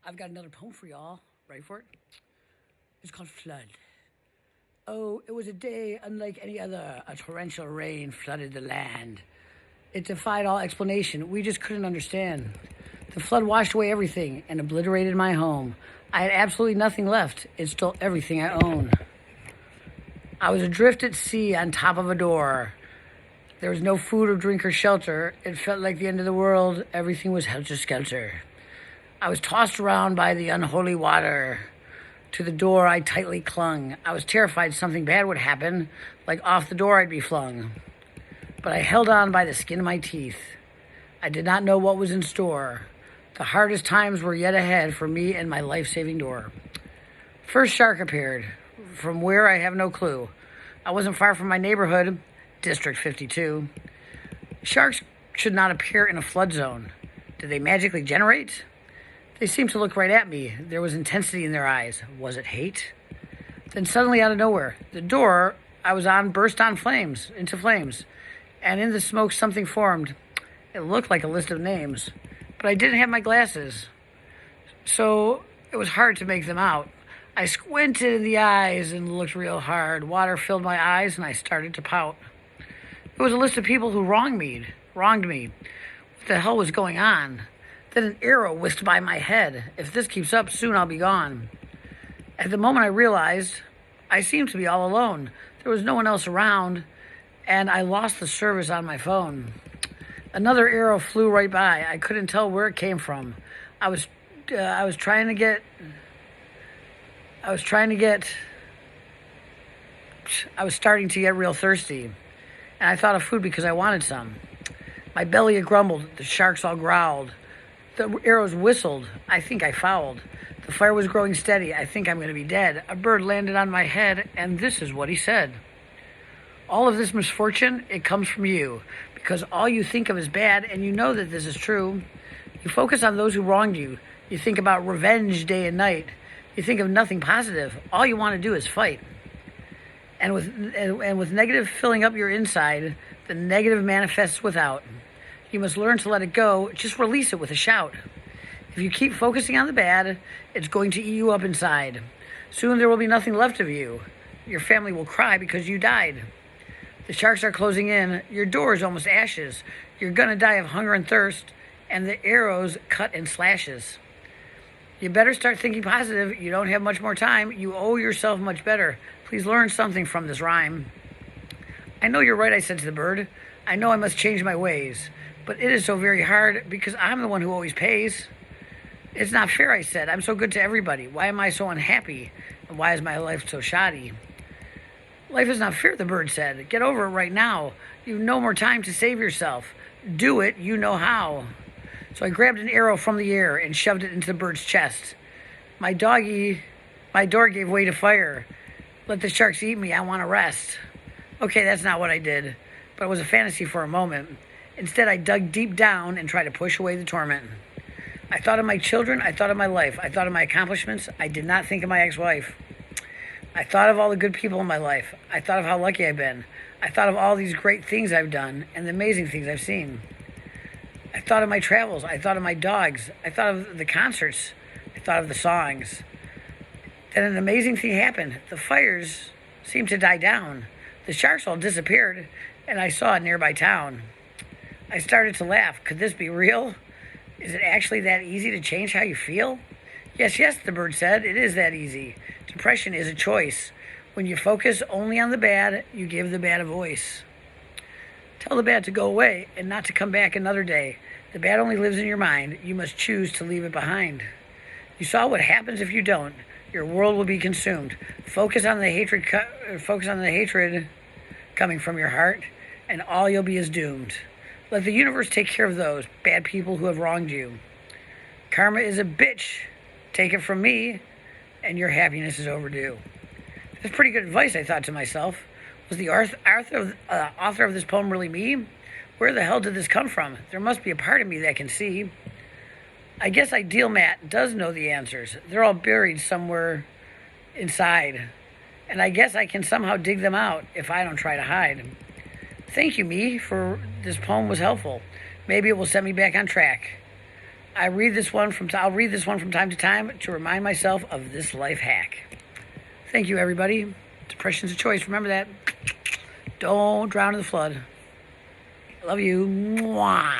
I've got another poem for y'all. Ready for it? It's called Flood. Oh, it was a day unlike any other. A torrential rain flooded the land. It defied all explanation. We just couldn't understand. The flood washed away everything and obliterated my home. I had absolutely nothing left. It stole everything I own. I was adrift at sea on top of a door. There was no food or drink or shelter. It felt like the end of the world. Everything was helter-skelter. I was tossed around by the unholy water. To the door I tightly clung. I was terrified something bad would happen, like off the door I'd be flung. But I held on by the skin of my teeth. I did not know what was in store. The hardest times were yet ahead for me and my life-saving door. First shark appeared. From where, I have no clue. I wasn't far from my neighborhood, District 52. Sharks should not appear in a flood zone. Did they magically generate? They seemed to look right at me. There was intensity in their eyes. Was it hate? Then suddenly, out of nowhere, the door I was on burst into flames. And in the smoke, something formed. It looked like a list of names. But I didn't have my glasses, so it was hard to make them out. I squinted in the eyes and looked real hard. Water filled my eyes, and I started to pout. It was a list of people who wronged me. What the hell was going on? Then an arrow whisked by my head. If this keeps up, soon I'll be gone. At the moment I realized I seemed to be all alone. There was no one else around, and I lost the service on my phone. Another arrow flew right by. I couldn't tell where it came from. I was starting to get real thirsty, and I thought of food because I wanted some. My belly had grumbled. The sharks all growled. The arrows whistled. I think I fouled. The fire was growing steady. I think I'm going to be dead. A bird landed on my head, and this is what he said. All of this misfortune, it comes from you, because all you think of is bad, and you know that this is true. You focus on those who wronged you. You think about revenge day and night. You think of nothing positive. All you want to do is fight. And with negative filling up your inside, the negative manifests without. You must learn to let it go. Just release it with a shout. If you keep focusing on the bad, it's going to eat you up inside. Soon there will be nothing left of you. Your family will cry because you died. The sharks are closing in. Your door is almost ashes. You're going to die of hunger and thirst, and the arrows cut in slashes. You better start thinking positive. You don't have much more time. You owe yourself much better. Please learn something from this rhyme. I know you're right, I said to the bird. I know I must change my ways. But it is so very hard because I'm the one who always pays. It's not fair, I said. I'm so good to everybody. Why am I so unhappy? And why is my life so shoddy? Life is not fair, the bird said. Get over it right now. You've no more time to save yourself. Do it, you know how. So I grabbed an arrow from the air and shoved it into the bird's chest. My door gave way to fire. Let the sharks eat me, I want to rest. Okay, that's not what I did, but it was a fantasy for a moment. Instead, I dug deep down and tried to push away the torment. I thought of my children, I thought of my life, I thought of my accomplishments. I did not think of my ex-wife. I thought of all the good people in my life. I thought of how lucky I've been. I thought of all these great things I've done and the amazing things I've seen. I thought of my travels. I thought of my dogs. I thought of the concerts. I thought of the songs. Then an amazing thing happened. The fires seemed to die down. The sharks all disappeared, and I saw a nearby town. I started to laugh. Could this be real? Is it actually that easy to change how you feel? Yes, the bird said. It is that easy. Depression is a choice. When you focus only on the bad, you give the bad a voice. Tell the bad to go away and not to come back another day. The bad only lives in your mind. You must choose to leave it behind. You saw what happens if you don't. Your world will be consumed. Focus on the hatred coming from your heart, and all you'll be is doomed. Let the universe take care of those bad people who have wronged you. Karma is a bitch. Take it from me, and your happiness is overdue. That's pretty good advice, I thought to myself. Was the author of this poem really me? Where the hell did this come from? There must be a part of me that can see. I guess Ideal Matt does know the answers. They're all buried somewhere inside. And I guess I can somehow dig them out if I don't try to hide. Thank you, me, for this poem was helpful. Maybe it will set me back on track. I'll read this one from time to time to remind myself of this life hack. Thank you, everybody. Depression's a choice. Remember that. Don't drown in the flood. I love you. Mwah.